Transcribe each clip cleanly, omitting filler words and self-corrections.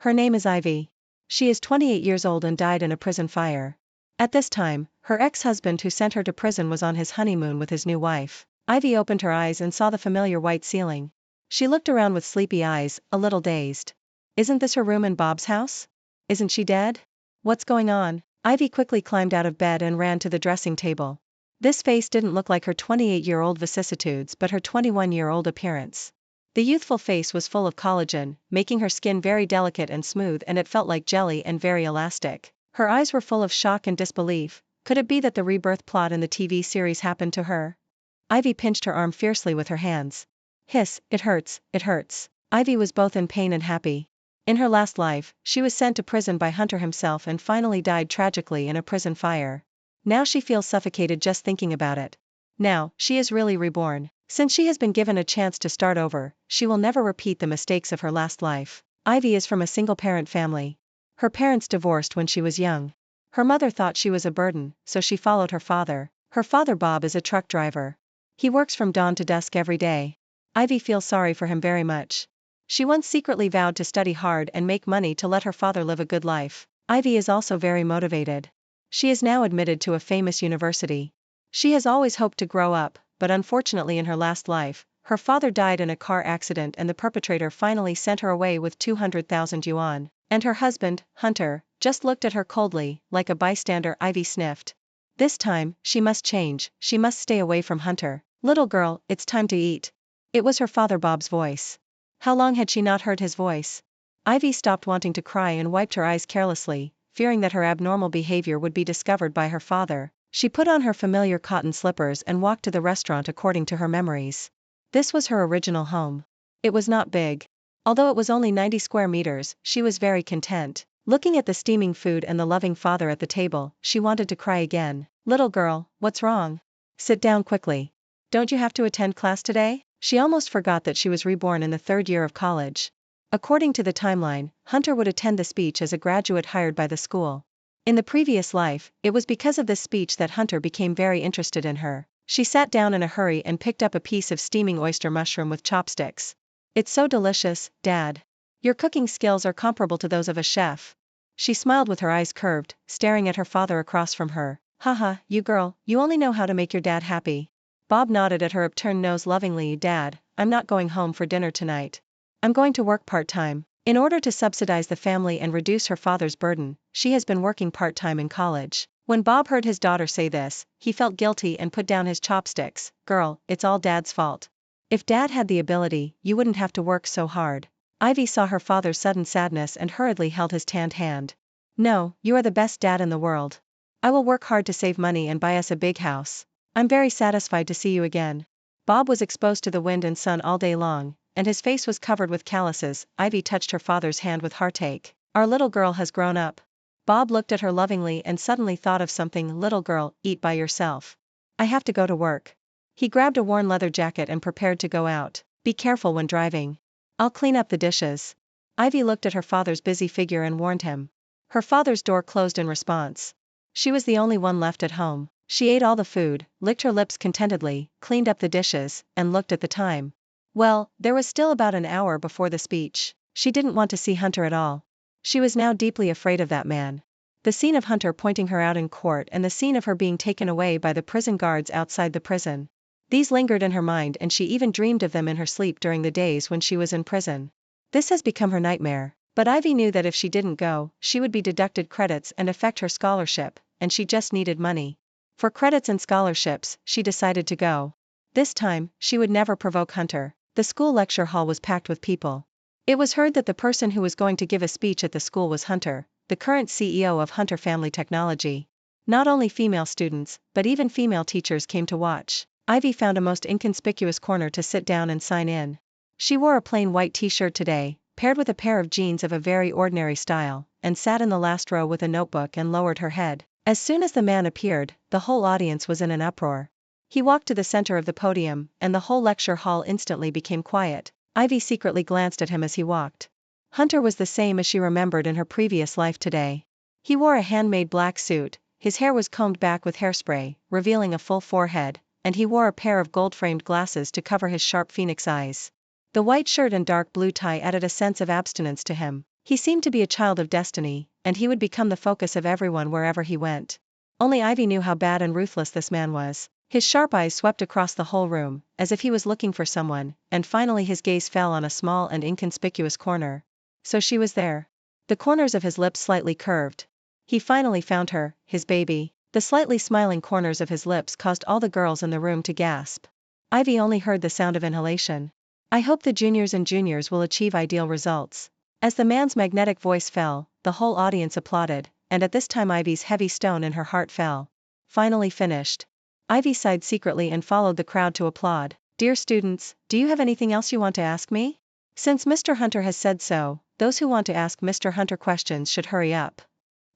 Her name is Ivy. She is 28 years old and died in a prison fire. At this time, her ex-husband who sent her to prison was on his honeymoon with his new wife. Ivy opened her eyes and saw the familiar white ceiling. She looked around with sleepy eyes, a little dazed. Isn't this her room in Bob's house? Isn't she dead? What's going on? Ivy quickly climbed out of bed and ran to the dressing table. This face didn't look like her 28-year-old vicissitudes but her 21-year-old appearance. The youthful face was full of collagen, making her skin very delicate and smooth, and it felt like jelly and very elastic. Her eyes were full of shock and disbelief. Could it be that the rebirth plot in the TV series happened to her? Ivy pinched her arm fiercely with her hands. Hiss, it hurts, it hurts. Ivy was both in pain and happy. In her last life, she was sent to prison by Hunter himself and finally died tragically in a prison fire. Now she feels suffocated just thinking about it. Now, she is really reborn. Since she has been given a chance to start over, she will never repeat the mistakes of her last life. Ivy is from a single-parent family. Her parents divorced when she was young. Her mother thought she was a burden, so she followed her father. Her father Bob is a truck driver. He works from dawn to dusk every day. Ivy feels sorry for him very much. She once secretly vowed to study hard and make money to let her father live a good life. Ivy is also very motivated. She is now admitted to a famous university. She has always hoped to grow up, but unfortunately in her last life, her father died in a car accident and the perpetrator finally sent her away with 200,000 yuan. And her husband, Hunter, just looked at her coldly, like a bystander. Ivy sniffed. This time, she must change, she must stay away from Hunter. Little girl, it's time to eat. It was her father Bob's voice. How long had she not heard his voice? Ivy stopped wanting to cry and wiped her eyes carelessly, fearing that her abnormal behavior would be discovered by her father. She put on her familiar cotton slippers and walked to the restaurant according to her memories. This was her original home. It was not big. Although it was only 90 square meters, she was very content. Looking at the steaming food and the loving father at the table, she wanted to cry again. Little girl, what's wrong? Sit down quickly. Don't you have to attend class today? She almost forgot that she was reborn in the 3rd year of college. According to the timeline, Hunter would attend the speech as a graduate hired by the school. In the previous life, it was because of this speech that Hunter became very interested in her. She sat down in a hurry and picked up a piece of steaming oyster mushroom with chopsticks. It's so delicious, Dad. Your cooking skills are comparable to those of a chef. She smiled with her eyes curved, staring at her father across from her. Haha, you girl, you only know how to make your dad happy. Bob nodded at her upturned nose lovingly. Dad, I'm not going home for dinner tonight. I'm going to work part-time. In order to subsidize the family and reduce her father's burden, she has been working part-time in college. When Bob heard his daughter say this, he felt guilty and put down his chopsticks. Girl, it's all Dad's fault. If Dad had the ability, you wouldn't have to work so hard. Ivy saw her father's sudden sadness and hurriedly held his tanned hand. No, you are the best dad in the world. I will work hard to save money and buy us a big house. I'm very satisfied to see you again. Bob was exposed to the wind and sun all day long, and his face was covered with calluses. Ivy touched her father's hand with heartache. Our little girl has grown up. Bob looked at her lovingly and suddenly thought of something. Little girl, eat by yourself. I have to go to work. He grabbed a worn leather jacket and prepared to go out. Be careful when driving. I'll clean up the dishes. Ivy looked at her father's busy figure and warned him. Her father's door closed in response. She was the only one left at home. She ate all the food, licked her lips contentedly, cleaned up the dishes, and looked at the time. Well, there was still about an hour before the speech. She didn't want to see Hunter at all. She was now deeply afraid of that man. The scene of Hunter pointing her out in court and the scene of her being taken away by the prison guards outside the prison. These lingered in her mind and she even dreamed of them in her sleep during the days when she was in prison. This has become her nightmare. But Ivy knew that if she didn't go, she would be deducted credits and affect her scholarship, and she just needed money. For credits and scholarships, she decided to go. This time, she would never provoke Hunter. The school lecture hall was packed with people. It was heard that the person who was going to give a speech at the school was Hunter, the current CEO of Hunter Family Technology. Not only female students, but even female teachers came to watch. Ivy found a most inconspicuous corner to sit down and sign in. She wore a plain white t-shirt today, paired with a pair of jeans of a very ordinary style, and sat in the last row with a notebook and lowered her head. As soon as the man appeared, the whole audience was in an uproar. He walked to the center of the podium, and the whole lecture hall instantly became quiet. Ivy secretly glanced at him as he walked. Hunter was the same as she remembered in her previous life today. He wore a handmade black suit, his hair was combed back with hairspray, revealing a full forehead, and he wore a pair of gold-framed glasses to cover his sharp phoenix eyes. The white shirt and dark blue tie added a sense of abstinence to him. He seemed to be a child of destiny, and he would become the focus of everyone wherever he went. Only Ivy knew how bad and ruthless this man was. His sharp eyes swept across the whole room, as if he was looking for someone, and finally his gaze fell on a small and inconspicuous corner. So she was there. The corners of his lips slightly curved. He finally found her, his baby. The slightly smiling corners of his lips caused all the girls in the room to gasp. Ivy only heard the sound of inhalation. I hope the juniors and juniors will achieve ideal results. As the man's magnetic voice fell, the whole audience applauded, and at this time Ivy's heavy stone in her heart fell. Finally finished. Ivy sighed secretly and followed the crowd to applaud. Dear students, do you have anything else you want to ask me? Since Mr. Hunter has said so, those who want to ask Mr. Hunter questions should hurry up.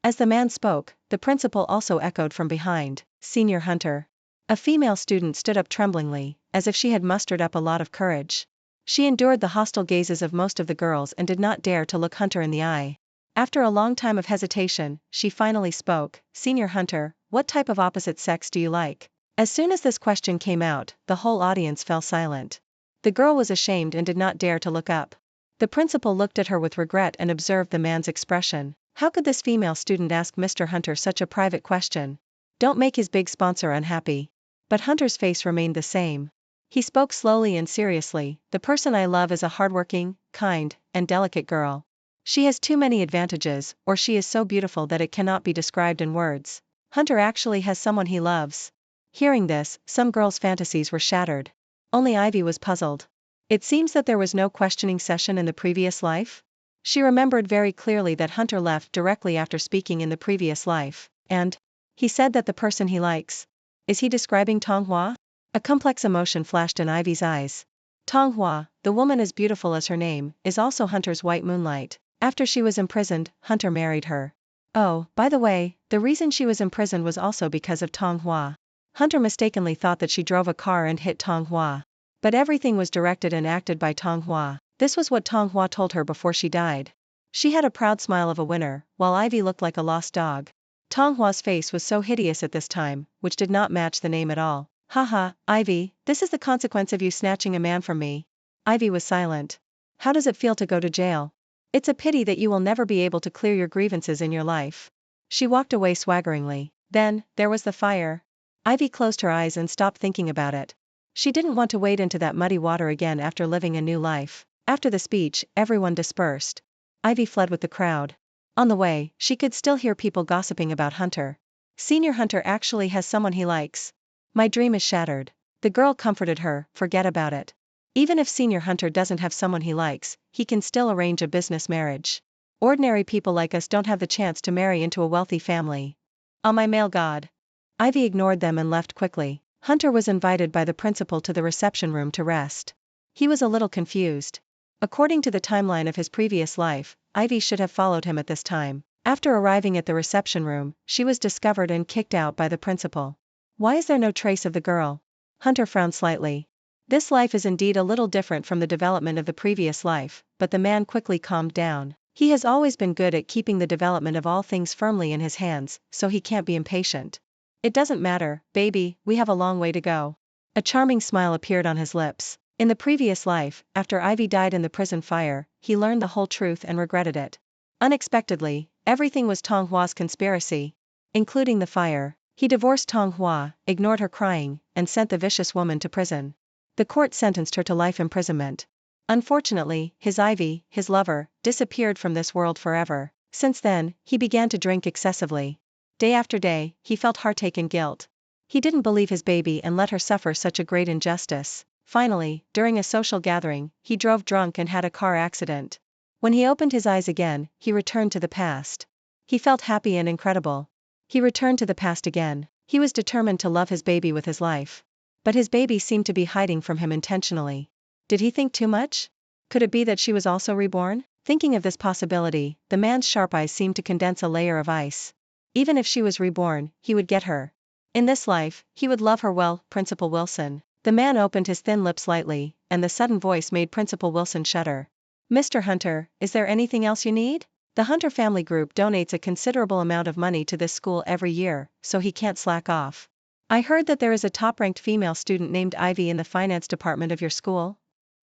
As the man spoke, the principal also echoed from behind, Senior Hunter. A female student stood up tremblingly, as if she had mustered up a lot of courage. She endured the hostile gazes of most of the girls and did not dare to look Hunter in the eye. After a long time of hesitation, she finally spoke, Senior Hunter, what type of opposite sex do you like? As soon as this question came out, the whole audience fell silent. The girl was ashamed and did not dare to look up. The principal looked at her with regret and observed the man's expression. How could this female student ask Mr. Hunter such a private question? Don't make his big sponsor unhappy. But Hunter's face remained the same. He spoke slowly and seriously, the person I love is a hardworking, kind, and delicate girl. She has too many advantages, or she is so beautiful that it cannot be described in words. Hunter actually has someone he loves. Hearing this, some girls' fantasies were shattered. Only Ivy was puzzled. It seems that there was no questioning session in the previous life. She remembered very clearly that Hunter left directly after speaking in the previous life, and he said that the person he likes. Is he describing Tonghua? A complex emotion flashed in Ivy's eyes. Tonghua, the woman as beautiful as her name, is also Hunter's white moonlight. After she was imprisoned, Hunter married her. Oh, by the way, the reason she was imprisoned was also because of Tonghua. Hunter mistakenly thought that she drove a car and hit Tonghua. But everything was directed and acted by Tonghua. This was what Tonghua told her before she died. She had a proud smile of a winner, while Ivy looked like a lost dog. Tonghua's face was so hideous at this time, which did not match the name at all. Haha, Ivy, this is the consequence of you snatching a man from me. Ivy was silent. How does it feel to go to jail? It's a pity that you will never be able to clear your grievances in your life. She walked away swaggeringly. Then, there was the fire. Ivy closed her eyes and stopped thinking about it. She didn't want to wade into that muddy water again after living a new life. After the speech, everyone dispersed. Ivy fled with the crowd. On the way, she could still hear people gossiping about Hunter. Senior Hunter actually has someone he likes. My dream is shattered. The girl comforted her, forget about it. Even if Senior Hunter doesn't have someone he likes, he can still arrange a business marriage. Ordinary people like us don't have the chance to marry into a wealthy family. Oh my male god. Ivy ignored them and left quickly. Hunter was invited by the principal to the reception room to rest. He was a little confused. According to the timeline of his previous life, Ivy should have followed him at this time. After arriving at the reception room, she was discovered and kicked out by the principal. Why is there no trace of the girl? Hunter frowned slightly. This life is indeed a little different from the development of the previous life, but the man quickly calmed down. He has always been good at keeping the development of all things firmly in his hands, so he can't be impatient. It doesn't matter, baby, we have a long way to go. A charming smile appeared on his lips. In the previous life, after Ivy died in the prison fire, he learned the whole truth and regretted it. Unexpectedly, everything was Tonghua's conspiracy, including the fire. He divorced Tonghua, ignored her crying, and sent the vicious woman to prison. The court sentenced her to life imprisonment. Unfortunately, his Ivy, his lover, disappeared from this world forever. Since then, he began to drink excessively. Day after day, he felt heartache and guilt. He didn't believe his baby and let her suffer such a great injustice. Finally, during a social gathering, he drove drunk and had a car accident. When he opened his eyes again, he returned to the past. He felt happy and incredible. He returned to the past again. He was determined to love his baby with his life. But his baby seemed to be hiding from him intentionally. Did he think too much? Could it be that she was also reborn? Thinking of this possibility, the man's sharp eyes seemed to condense a layer of ice. Even if she was reborn, he would get her. In this life, he would love her well, Principal Wilson. The man opened his thin lips slightly, and the sudden voice made Principal Wilson shudder. Mr. Hunter, is there anything else you need? The Hunter family group donates a considerable amount of money to this school every year, so he can't slack off. I heard that there is a top-ranked female student named Ivy in the finance department of your school?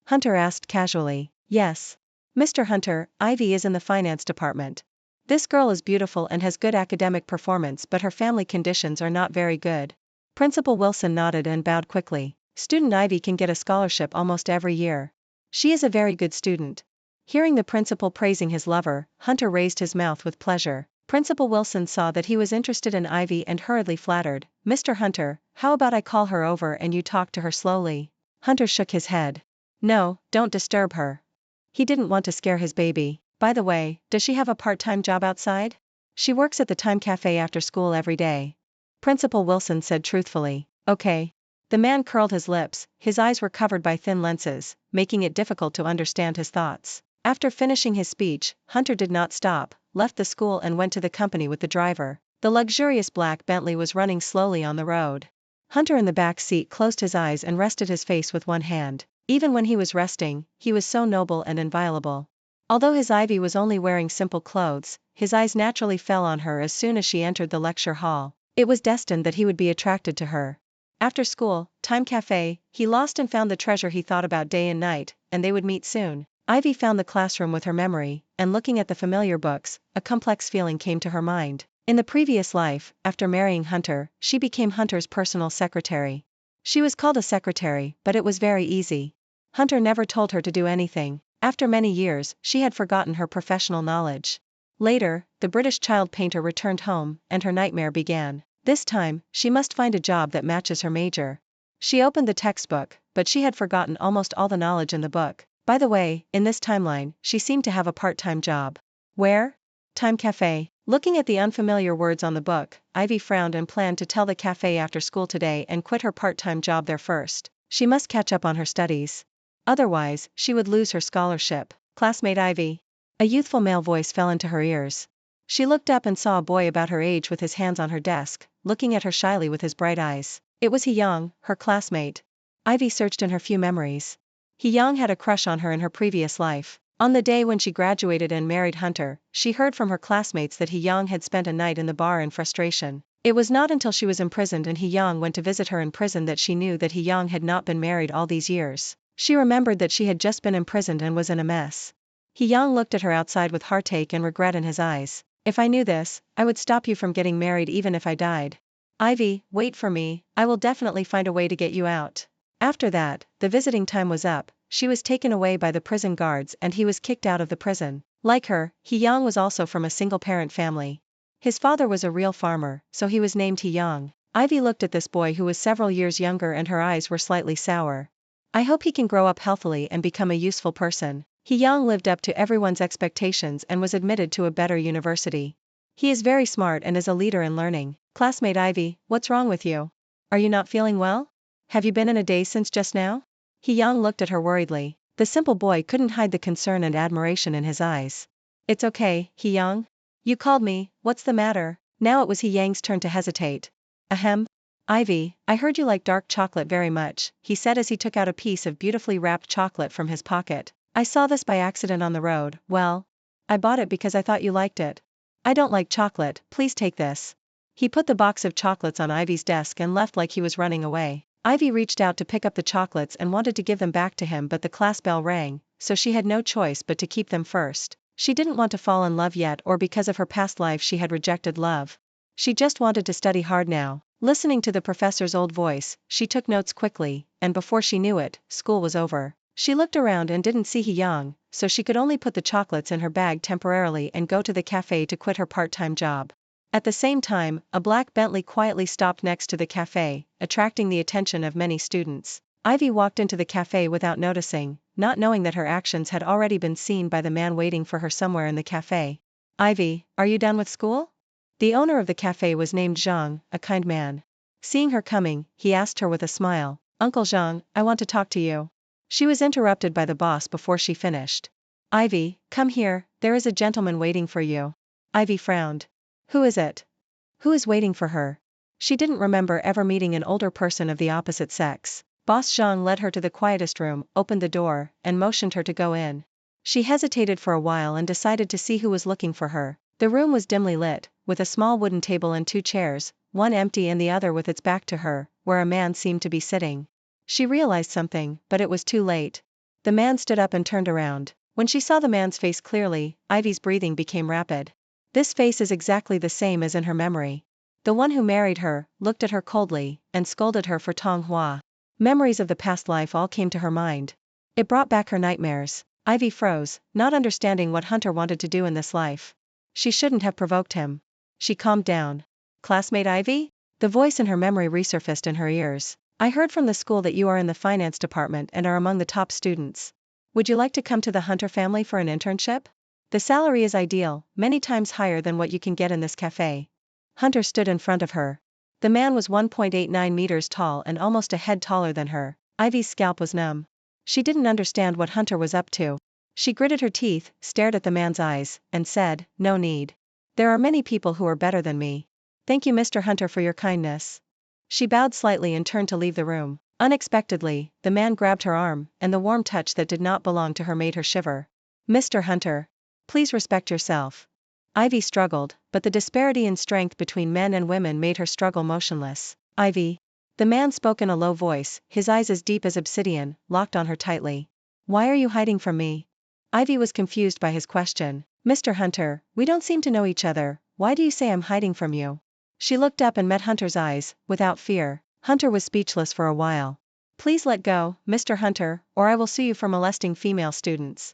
Hunter asked casually. Yes. Mr. Hunter, Ivy is in the finance department. This girl is beautiful and has good academic performance, but her family conditions are not very good. Principal Wilson nodded and bowed quickly. Student Ivy can get a scholarship almost every year. She is a very good student. Hearing the principal praising his lover, Hunter raised his mouth with pleasure. Principal Wilson saw that he was interested in Ivy and hurriedly flattered, "Mr. Hunter, how about I call her over and you talk to her slowly?" Hunter shook his head. "No, don't disturb her." He didn't want to scare his baby. "By the way, does she have a part-time job outside?" "She works at the Time Cafe after school every day." Principal Wilson said truthfully. "Okay." The man curled his lips, his eyes were covered by thin lenses, making it difficult to understand his thoughts. After finishing his speech, Hunter did not stop, left the school and went to the company with the driver. The luxurious black Bentley was running slowly on the road. Hunter in the back seat closed his eyes and rested his face with one hand. Even when he was resting, he was so noble and inviolable. Although his Ivy was only wearing simple clothes, his eyes naturally fell on her as soon as she entered the lecture hall. It was destined that he would be attracted to her. After school, Time Cafe, he lost and found the treasure he thought about day and night, and they would meet soon. Ivy found the classroom with her memory, and looking at the familiar books, a complex feeling came to her mind. In the previous life, after marrying Hunter, she became Hunter's personal secretary. She was called a secretary, but it was very easy. Hunter never told her to do anything. After many years, she had forgotten her professional knowledge. Later, the British child painter returned home, and her nightmare began. This time, she must find a job that matches her major. She opened the textbook, but she had forgotten almost all the knowledge in the book. By the way, in this timeline, she seemed to have a part-time job. Where? Time Cafe. Looking at the unfamiliar words on the book, Ivy frowned and planned to tell the cafe after school today and quit her part-time job there first. She must catch up on her studies. Otherwise, she would lose her scholarship. "Classmate Ivy." A youthful male voice fell into her ears. She looked up and saw a boy about her age with his hands on her desk, looking at her shyly with his bright eyes. It was Hee Young, her classmate. Ivy searched in her few memories. Hee Young had a crush on her in her previous life. On the day when she graduated and married Hunter, she heard from her classmates that Hee Young had spent a night in the bar in frustration. It was not until she was imprisoned and Hee Young went to visit her in prison that she knew that Hee Young had not been married all these years. She remembered that she had just been imprisoned and was in a mess. Hee Young looked at her outside with heartache and regret in his eyes. "If I knew this, I would stop you from getting married even if I died. Ivy, wait for me, I will definitely find a way to get you out." After that, the visiting time was up, she was taken away by the prison guards and he was kicked out of the prison. Like her, Hee Young was also from a single-parent family. His father was a real farmer, so he was named Hee Young. Ivy looked at this boy who was several years younger and her eyes were slightly sour. "I hope he can grow up healthily and become a useful person." Hee Young lived up to everyone's expectations and was admitted to a better university. He is very smart and is a leader in learning. "Classmate Ivy, what's wrong with you? Are you not feeling well? Have you been in a daze since just now?" Hee Young looked at her worriedly. The simple boy couldn't hide the concern and admiration in his eyes. "It's okay, Hee Young. You called me, what's the matter?" Now it was Hee Young's turn to hesitate. "Ahem. Ivy, I heard you like dark chocolate very much," he said as he took out a piece of beautifully wrapped chocolate from his pocket. "I saw this by accident on the road. Well, I bought it because I thought you liked it. I don't like chocolate, please take this." He put the box of chocolates on Ivy's desk and left like he was running away. Ivy reached out to pick up the chocolates and wanted to give them back to him, but the class bell rang, so she had no choice but to keep them first. She didn't want to fall in love yet, or because of her past life she had rejected love. She just wanted to study hard now. Listening to the professor's old voice, she took notes quickly, and before she knew it, school was over. She looked around and didn't see Hee Young, so she could only put the chocolates in her bag temporarily and go to the cafe to quit her part-time job. At the same time, a black Bentley quietly stopped next to the cafe, attracting the attention of many students. Ivy walked into the cafe without noticing, not knowing that her actions had already been seen by the man waiting for her somewhere in the cafe. "Ivy, are you done with school?" The owner of the cafe was named Zhang, a kind man. Seeing her coming, he asked her with a smile, "Uncle Zhang, I want to talk to you." She was interrupted by the boss before she finished. "Ivy, come here, there is a gentleman waiting for you." Ivy frowned. "Who is it? Who is waiting for her?" She didn't remember ever meeting an older person of the opposite sex. Boss Zhang led her to the quietest room, opened the door, and motioned her to go in. She hesitated for a while and decided to see who was looking for her. The room was dimly lit, with a small wooden table and two chairs, one empty and the other with its back to her, where a man seemed to be sitting. She realized something, but it was too late. The man stood up and turned around. When she saw the man's face clearly, Ivy's breathing became rapid. This face is exactly the same as in her memory. The one who married her, looked at her coldly, and scolded her for Tong Hua. Memories of the past life all came to her mind. It brought back her nightmares. Ivy froze, not understanding what Hunter wanted to do in this life. She shouldn't have provoked him. She calmed down. Classmate Ivy? The voice in her memory resurfaced in her ears. I heard from the school that you are in the finance department and are among the top students. Would you like to come to the Hunter family for an internship? The salary is ideal, many times higher than what you can get in this cafe. Hunter stood in front of her. The man was 1.89 meters tall and almost a head taller than her. Ivy's scalp was numb. She didn't understand what Hunter was up to. She gritted her teeth, stared at the man's eyes, and said, "No need. There are many people who are better than me. Thank you, Mr. Hunter, for your kindness." She bowed slightly and turned to leave the room. Unexpectedly, the man grabbed her arm, and the warm touch that did not belong to her made her shiver. "Mr. Hunter. Please respect yourself." Ivy struggled, but the disparity in strength between men and women made her struggle motionless. "Ivy." The man spoke in a low voice, his eyes as deep as obsidian, locked on her tightly. "Why are you hiding from me?" Ivy was confused by his question. "Mr. Hunter, we don't seem to know each other, why do you say I'm hiding from you?" She looked up and met Hunter's eyes, without fear. Hunter was speechless for a while. "Please let go, Mr. Hunter, or I will sue you for molesting female students."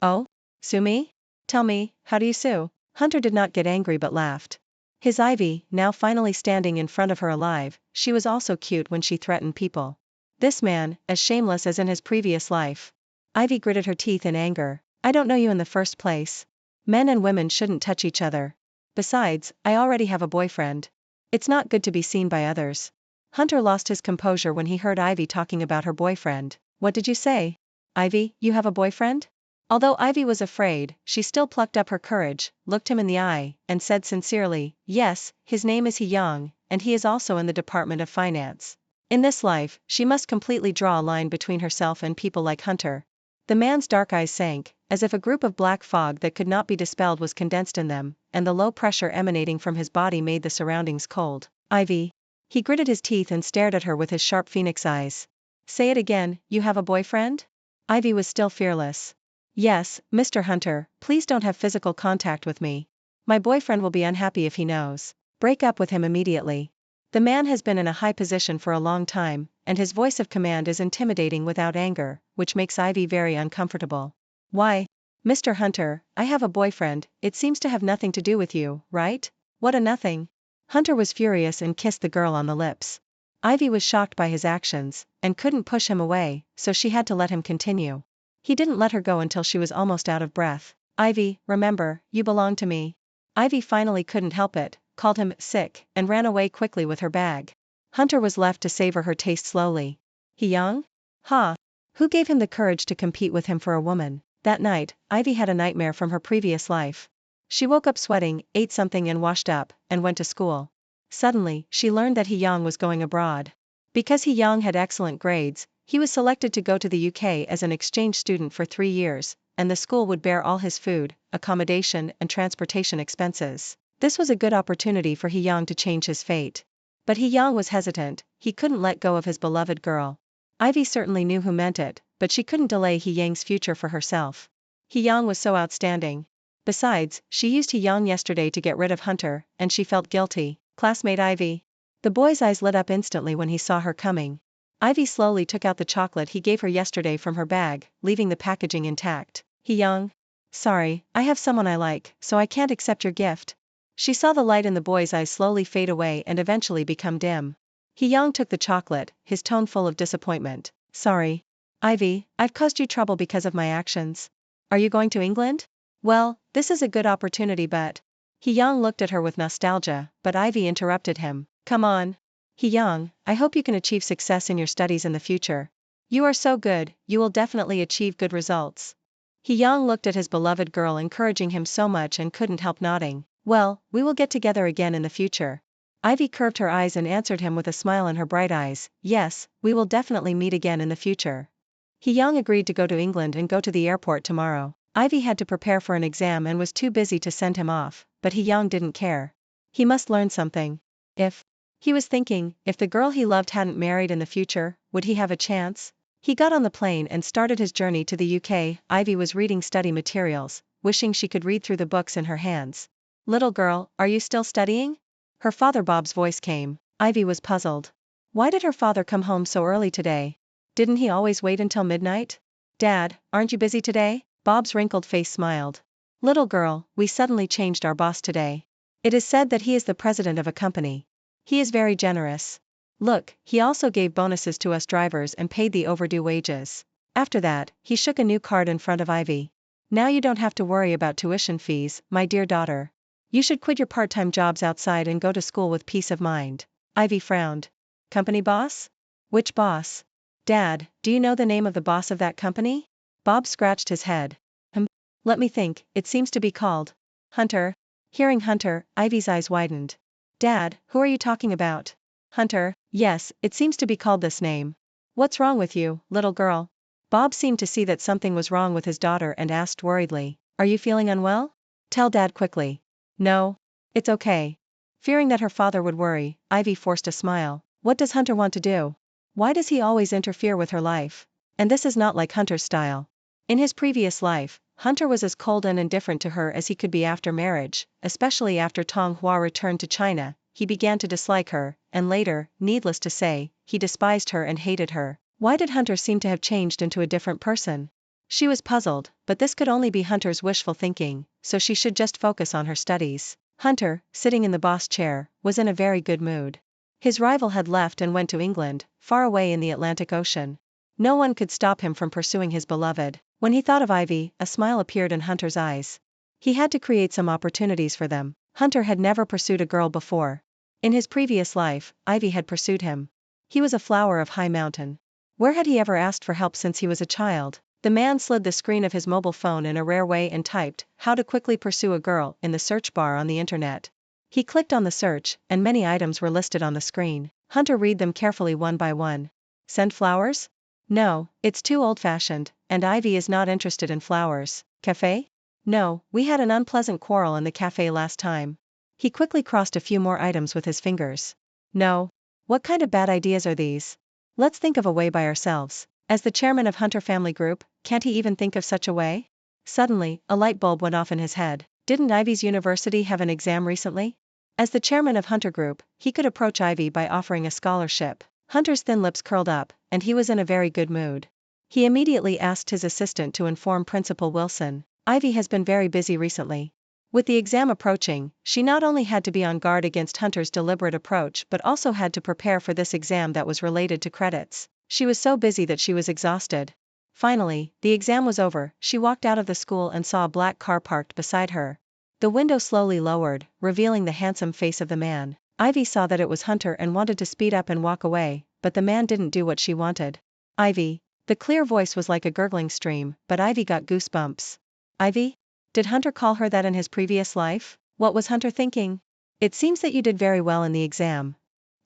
"Oh? Sue me? Tell me, how do you sue?" Hunter did not get angry but laughed. His Ivy, now finally standing in front of her alive, she was also cute when she threatened people. This man, as shameless as in his previous life. Ivy gritted her teeth in anger. "I don't know you in the first place. Men and women shouldn't touch each other. Besides, I already have a boyfriend. It's not good to be seen by others." Hunter lost his composure when he heard Ivy talking about her boyfriend. "What did you say? Ivy, you have a boyfriend?" Although Ivy was afraid, she still plucked up her courage, looked him in the eye, and said sincerely, "Yes, his name is He Young, and he is also in the Department of Finance." In this life, she must completely draw a line between herself and people like Hunter. The man's dark eyes sank, as if a group of black fog that could not be dispelled was condensed in them, and the low pressure emanating from his body made the surroundings cold. "Ivy." He gritted his teeth and stared at her with his sharp phoenix eyes. "Say it again, you have a boyfriend?" Ivy was still fearless. "Yes, Mr. Hunter, please don't have physical contact with me. My boyfriend will be unhappy if he knows. Break up with him immediately." The man has been in a high position for a long time, and his voice of command is intimidating without anger, which makes Ivy very uncomfortable. "Why? Mr. Hunter, I have a boyfriend, it seems to have nothing to do with you, right?" "What a nothing?" Hunter was furious and kissed the girl on the lips. Ivy was shocked by his actions, and couldn't push him away, so she had to let him continue. He didn't let her go until she was almost out of breath. "Ivy, remember, you belong to me." Ivy finally couldn't help it, called him sick, and ran away quickly with her bag. Hunter was left to savor her taste slowly. He Young? Ha! Who gave him the courage to compete with him for a woman? That night, Ivy had a nightmare from her previous life. She woke up sweating, ate something and washed up, and went to school. Suddenly, she learned that He Young was going abroad. Because He Young had excellent grades, he was selected to go to the UK as an exchange student for 3 years, and the school would bear all his food, accommodation and transportation expenses. This was a good opportunity for He Young to change his fate. But He Young was hesitant, he couldn't let go of his beloved girl. Ivy certainly knew who meant it, but she couldn't delay He Yang's future for herself. He Young was so outstanding. Besides, she used He Young yesterday to get rid of Hunter, and she felt guilty. "Classmate Ivy." The boy's eyes lit up instantly when he saw her coming. Ivy slowly took out the chocolate he gave her yesterday from her bag, leaving the packaging intact. "He Young? Sorry, I have someone I like, so I can't accept your gift." She saw the light in the boy's eyes slowly fade away and eventually become dim. He Young took the chocolate, his tone full of disappointment. "Sorry. Ivy, I've caused you trouble because of my actions. Are you going to England? Well, this is a good opportunity but..." He Young looked at her with nostalgia, but Ivy interrupted him. "Come on. He Young, I hope you can achieve success in your studies in the future. You are so good, you will definitely achieve good results." He Young looked at his beloved girl encouraging him so much and couldn't help nodding. "Well, we will get together again in the future." Ivy curved her eyes and answered him with a smile in her bright eyes. "Yes, we will definitely meet again in the future." He Young agreed to go to England and go to the airport tomorrow. Ivy had to prepare for an exam and was too busy to send him off, but He Young didn't care. He must learn something. He was thinking, if the girl he loved hadn't married in the future, would he have a chance? He got on the plane and started his journey to the UK. Ivy was reading study materials, wishing she could read through the books in her hands. Little girl, are you still studying? Her father Bob's voice came. Ivy was puzzled. Why did her father come home so early today? Didn't he always wait until midnight? Dad, aren't you busy today? Bob's wrinkled face smiled. Little girl, we suddenly changed our boss today. It is said that he is the president of a company. He is very generous. Look, he also gave bonuses to us drivers and paid the overdue wages. After that, he shook a new card in front of Ivy. Now you don't have to worry about tuition fees, my dear daughter. You should quit your part-time jobs outside and go to school with peace of mind. Ivy frowned. Company boss? Which boss? Dad, do you know the name of the boss of that company? Bob scratched his head. Let me think, it seems to be called Hunter. Hearing Hunter, Ivy's eyes widened. Dad, who are you talking about? Hunter, yes, it seems to be called this name. What's wrong with you, little girl? Bob seemed to see that something was wrong with his daughter and asked worriedly, are you feeling unwell? Tell Dad quickly. No. It's okay. Fearing that her father would worry, Ivy forced a smile. What does Hunter want to do? Why does he always interfere with her life? And this is not like Hunter's style. In his previous life, Hunter was as cold and indifferent to her as he could be after marriage, especially after Tong Hua returned to China. He began to dislike her, and later, needless to say, he despised her and hated her. Why did Hunter seem to have changed into a different person? She was puzzled, but this could only be Hunter's wishful thinking, so she should just focus on her studies. Hunter, sitting in the boss chair, was in a very good mood. His rival had left and went to England, far away in the Atlantic Ocean. No one could stop him from pursuing his beloved. When he thought of Ivy, a smile appeared in Hunter's eyes. He had to create some opportunities for them. Hunter had never pursued a girl before. In his previous life, Ivy had pursued him. He was a flower of high mountain. Where had he ever asked for help since he was a child? The man slid the screen of his mobile phone in a rare way and typed, "How to quickly pursue a girl," in the search bar on the internet. He clicked on the search, and many items were listed on the screen. Hunter read them carefully one by one. Send flowers? No, it's too old-fashioned, and Ivy is not interested in flowers. Cafe? No, we had an unpleasant quarrel in the cafe last time. He quickly crossed a few more items with his fingers. No. What kind of bad ideas are these? Let's think of a way by ourselves. As the chairman of Hunter Family Group, can't he even think of such a way? Suddenly, a light bulb went off in his head. Didn't Ivy's university have an exam recently? As the chairman of Hunter Group, he could approach Ivy by offering a scholarship. Hunter's thin lips curled up, and he was in a very good mood. He immediately asked his assistant to inform Principal Wilson. Ivy has been very busy recently. With the exam approaching, she not only had to be on guard against Hunter's deliberate approach but also had to prepare for this exam that was related to credits. She was so busy that she was exhausted. Finally, the exam was over. She walked out of the school and saw a black car parked beside her. The window slowly lowered, revealing the handsome face of the man. Ivy saw that it was Hunter and wanted to speed up and walk away, but the man didn't do what she wanted. Ivy. The clear voice was like a gurgling stream, but Ivy got goosebumps. Ivy? Did Hunter call her that in his previous life? What was Hunter thinking? It seems that you did very well in the exam.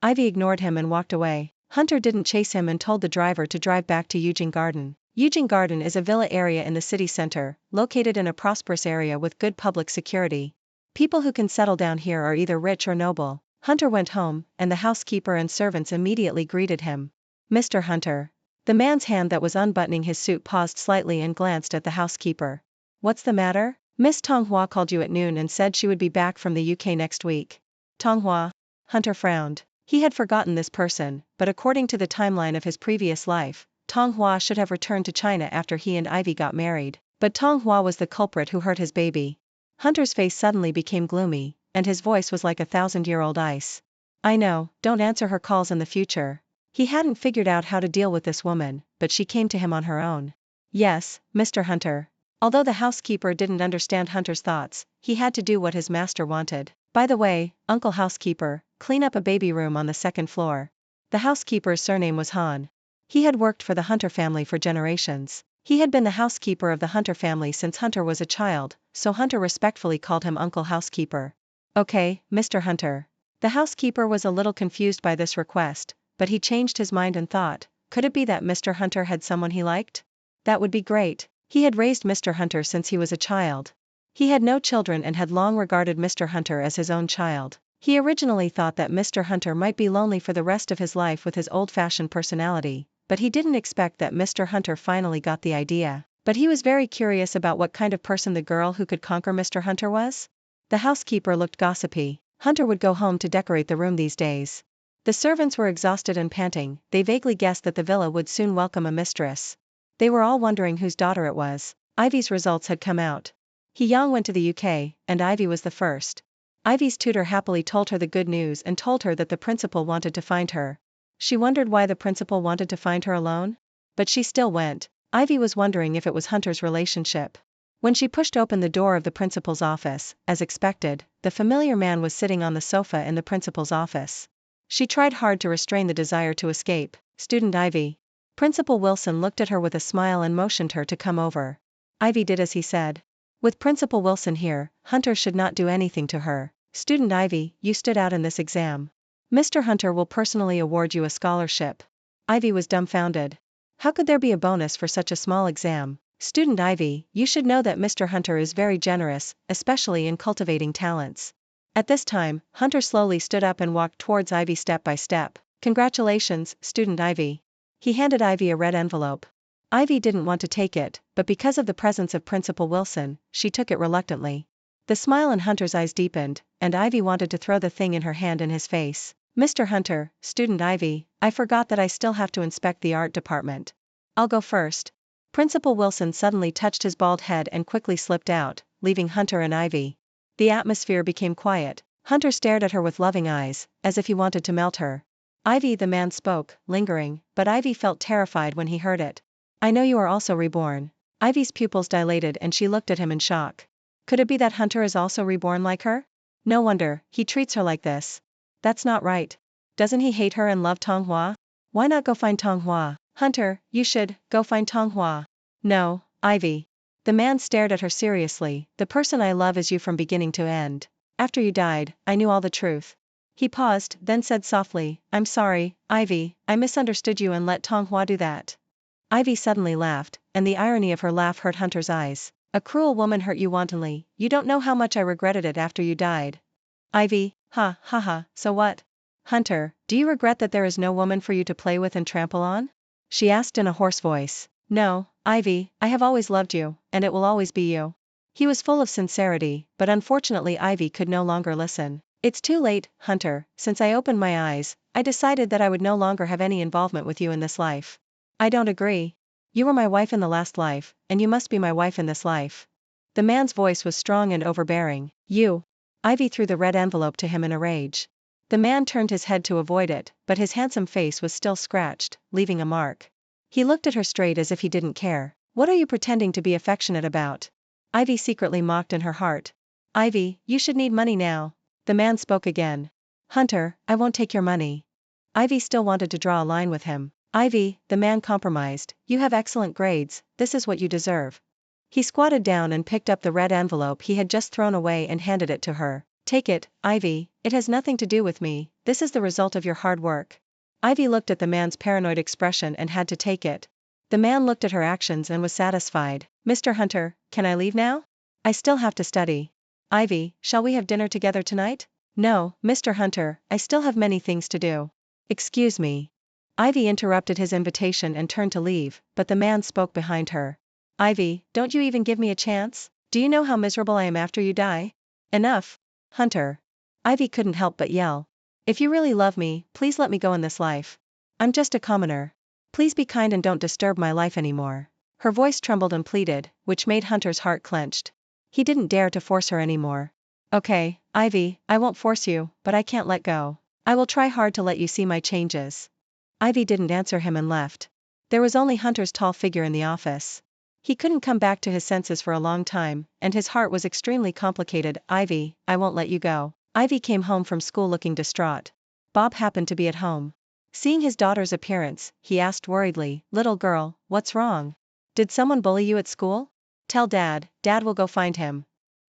Ivy ignored him and walked away. Hunter didn't chase him and told the driver to drive back to Eugene Garden. Eugene Garden is a villa area in the city center, located in a prosperous area with good public security. People who can settle down here are either rich or noble. Hunter went home, and the housekeeper and servants immediately greeted him. Mr. Hunter. The man's hand that was unbuttoning his suit paused slightly and glanced at the housekeeper. What's the matter? Miss Tong Hua called you at noon and said she would be back from the UK next week. Tong Hua? Hunter frowned. He had forgotten this person, but according to the timeline of his previous life, Tong Hua should have returned to China after he and Ivy got married. But Tong Hua was the culprit who hurt his baby. Hunter's face suddenly became gloomy, and his voice was like 1,000-year-old ice. I know, don't answer her calls in the future. He hadn't figured out how to deal with this woman, but she came to him on her own. Yes, Mr. Hunter. Although the housekeeper didn't understand Hunter's thoughts, he had to do what his master wanted. By the way, Uncle Housekeeper, clean up a baby room on the second floor. The housekeeper's surname was Han. He had worked for the Hunter family for generations. He had been the housekeeper of the Hunter family since Hunter was a child, so Hunter respectfully called him Uncle Housekeeper. Okay, Mr. Hunter. The housekeeper was a little confused by this request, but he changed his mind and thought, could it be that Mr. Hunter had someone he liked? That would be great. He had raised Mr. Hunter since he was a child. He had no children and had long regarded Mr. Hunter as his own child. He originally thought that Mr. Hunter might be lonely for the rest of his life with his old-fashioned personality, but he didn't expect that Mr. Hunter finally got the idea. But he was very curious about what kind of person the girl who could conquer Mr. Hunter was. The housekeeper looked gossipy. Hunter would go home to decorate the room these days. The servants were exhausted and panting, they vaguely guessed that the villa would soon welcome a mistress. They were all wondering whose daughter it was. Ivy's results had come out. He Young went to the UK, and Ivy was the first. Ivy's tutor happily told her the good news and told her that the principal wanted to find her. She wondered why the principal wanted to find her alone. But she still went. Ivy was wondering if it was Hunter's relationship. When she pushed open the door of the principal's office, as expected, the familiar man was sitting on the sofa in the principal's office. She tried hard to restrain the desire to escape. Student Ivy. Principal Wilson looked at her with a smile and motioned her to come over. Ivy did as he said. With Principal Wilson here, Hunter should not do anything to her. Student Ivy, you stood out in this exam. Mr. Hunter will personally award you a scholarship. Ivy was dumbfounded. How could there be a bonus for such a small exam? Student Ivy, you should know that Mr. Hunter is very generous, especially in cultivating talents. At this time, Hunter slowly stood up and walked towards Ivy step by step. Congratulations, Student Ivy. He handed Ivy a red envelope. Ivy didn't want to take it, but because of the presence of Principal Wilson, she took it reluctantly. The smile in Hunter's eyes deepened, and Ivy wanted to throw the thing in her hand in his face. Mr. Hunter, Student Ivy, I forgot that I still have to inspect the art department. I'll go first. Principal Wilson suddenly touched his bald head and quickly slipped out, leaving Hunter and Ivy. The atmosphere became quiet. Hunter stared at her with loving eyes, as if he wanted to melt her. Ivy, the man spoke, lingering, but Ivy felt terrified when he heard it. I know you are also reborn. Ivy's pupils dilated and she looked at him in shock. Could it be that Hunter is also reborn like her? No wonder, he treats her like this. That's not right. Doesn't he hate her and love Tonghua? Why not go find Tonghua? Hunter, you should go find Tonghua. No, Ivy. The man stared at her seriously. The person I love is you from beginning to end. After you died, I knew all the truth. He paused, then said softly, I'm sorry, Ivy, I misunderstood you and let Tonghua do that. Ivy suddenly laughed, and the irony of her laugh hurt Hunter's eyes. A cruel woman hurt you wantonly, you don't know how much I regretted it after you died. Ivy, ha, ha, ha, so what? Hunter, do you regret that there is no woman for you to play with and trample on? She asked in a hoarse voice. No, Ivy, I have always loved you, and it will always be you. He was full of sincerity, but unfortunately Ivy could no longer listen. It's too late, Hunter, since I opened my eyes, I decided that I would no longer have any involvement with you in this life. I don't agree. You were my wife in the last life, and you must be my wife in this life. The man's voice was strong and overbearing. You. Ivy threw the red envelope to him in a rage. The man turned his head to avoid it, but his handsome face was still scratched, leaving a mark. He looked at her straight as if he didn't care. What are you pretending to be affectionate about? Ivy secretly mocked in her heart. Ivy, you should need money now. The man spoke again. Hunter, I won't take your money. Ivy still wanted to draw a line with him. Ivy, the man compromised, you have excellent grades, this is what you deserve. He squatted down and picked up the red envelope he had just thrown away and handed it to her. Take it, Ivy, it has nothing to do with me, this is the result of your hard work. Ivy looked at the man's paranoid expression and had to take it. The man looked at her actions and was satisfied. Mr. Hunter, can I leave now? I still have to study. Ivy, shall we have dinner together tonight? No, Mr. Hunter, I still have many things to do. Excuse me. Ivy interrupted his invitation and turned to leave, but the man spoke behind her. Ivy, don't you even give me a chance? Do you know how miserable I am after you die? Enough. Hunter. Ivy couldn't help but yell. If you really love me, please let me go in this life. I'm just a commoner. Please be kind and don't disturb my life anymore. Her voice trembled and pleaded, which made Hunter's heart clenched. He didn't dare to force her anymore. Okay, Ivy, I won't force you, but I can't let go. I will try hard to let you see my changes. Ivy didn't answer him and left. There was only Hunter's tall figure in the office. He couldn't come back to his senses for a long time, and his heart was extremely complicated. Ivy, I won't let you go. Ivy came home from school looking distraught. Bob happened to be at home. Seeing his daughter's appearance, he asked worriedly, Little girl, what's wrong? Did someone bully you at school? Tell Dad, Dad will go find him.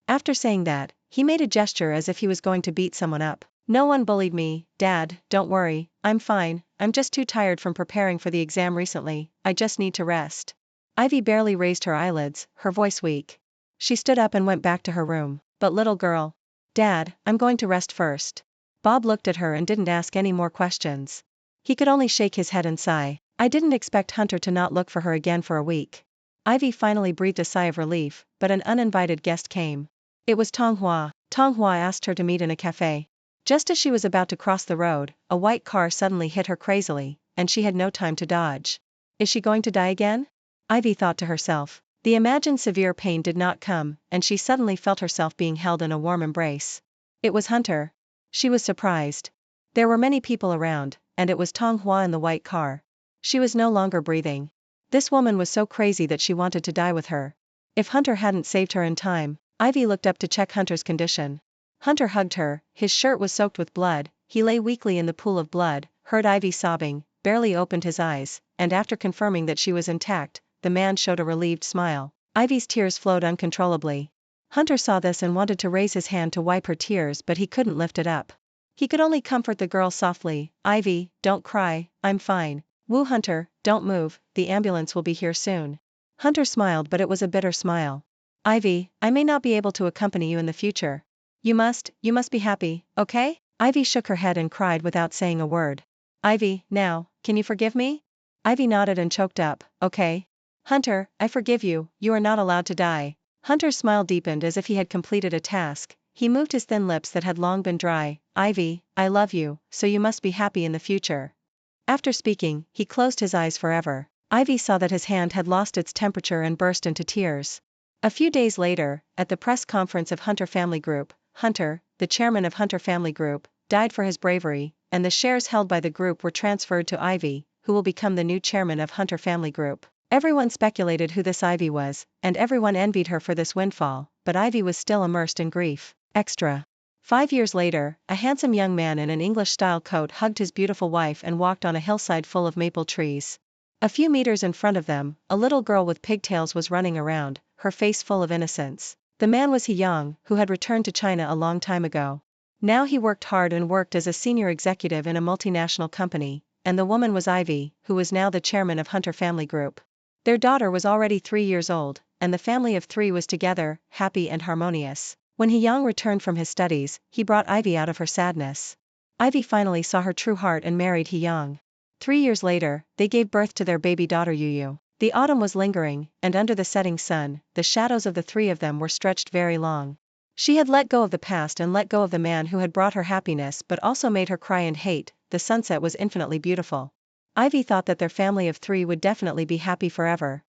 After saying that, he made a gesture as if he was going to beat someone up. No one bullied me, Dad, don't worry, I'm fine, I'm just too tired from preparing for the exam recently, I just need to rest. Ivy barely raised her eyelids, her voice weak. She stood up and went back to her room. But little girl. Dad, I'm going to rest first. Bob looked at her and didn't ask any more questions. He could only shake his head and sigh. I didn't expect Hunter to not look for her again for a week. Ivy finally breathed a sigh of relief, but an uninvited guest came. It was Tonghua. Tonghua asked her to meet in a cafe. Just as she was about to cross the road, a white car suddenly hit her crazily, and she had no time to dodge. Is she going to die again? Ivy thought to herself. The imagined severe pain did not come, and she suddenly felt herself being held in a warm embrace. It was Hunter. She was surprised. There were many people around, and it was Tonghua in the white car. She was no longer breathing. This woman was so crazy that she wanted to die with her. If Hunter hadn't saved her in time. Ivy looked up to check Hunter's condition. Hunter hugged her, his shirt was soaked with blood, he lay weakly in the pool of blood, heard Ivy sobbing, barely opened his eyes, and after confirming that she was intact, the man showed a relieved smile. Ivy's tears flowed uncontrollably. Hunter saw this and wanted to raise his hand to wipe her tears, but he couldn't lift it up. He could only comfort the girl softly. Ivy, don't cry, I'm fine. Woo Hunter, don't move, the ambulance will be here soon. Hunter smiled, but it was a bitter smile. Ivy, I may not be able to accompany you in the future. You must be happy, okay? Ivy shook her head and cried without saying a word. Ivy, now, can you forgive me? Ivy nodded and choked up, okay. Hunter, I forgive you, you are not allowed to die. Hunter's smile deepened as if he had completed a task, he moved his thin lips that had long been dry. Ivy, I love you, so you must be happy in the future. After speaking, he closed his eyes forever. Ivy saw that his hand had lost its temperature and burst into tears. A few days later, at the press conference of Hunter Family Group, Hunter, the chairman of Hunter Family Group, died for his bravery, and the shares held by the group were transferred to Ivy, who will become the new chairman of Hunter Family Group. Everyone speculated who this Ivy was, and everyone envied her for this windfall, but Ivy was still immersed in grief. Extra. 5 years later, a handsome young man in an English-style coat hugged his beautiful wife and walked on a hillside full of maple trees. A few meters in front of them, a little girl with pigtails was running around, her face full of innocence. The man was He Yang, who had returned to China a long time ago. Now he worked hard and worked as a senior executive in a multinational company, and the woman was Ivy, who was now the chairman of Hunter Family Group. Their daughter was already 3 years old, and the family of 3 was together, happy and harmonious. When He Yang returned from his studies, he brought Ivy out of her sadness. Ivy finally saw her true heart and married He Yang. 3 years later, they gave birth to their baby daughter Yu. The autumn was lingering, and under the setting sun, the shadows of the 3 of them were stretched very long. She had let go of the past and let go of the man who had brought her happiness but also made her cry and hate. The sunset was infinitely beautiful. Ivy thought that their family of 3 would definitely be happy forever.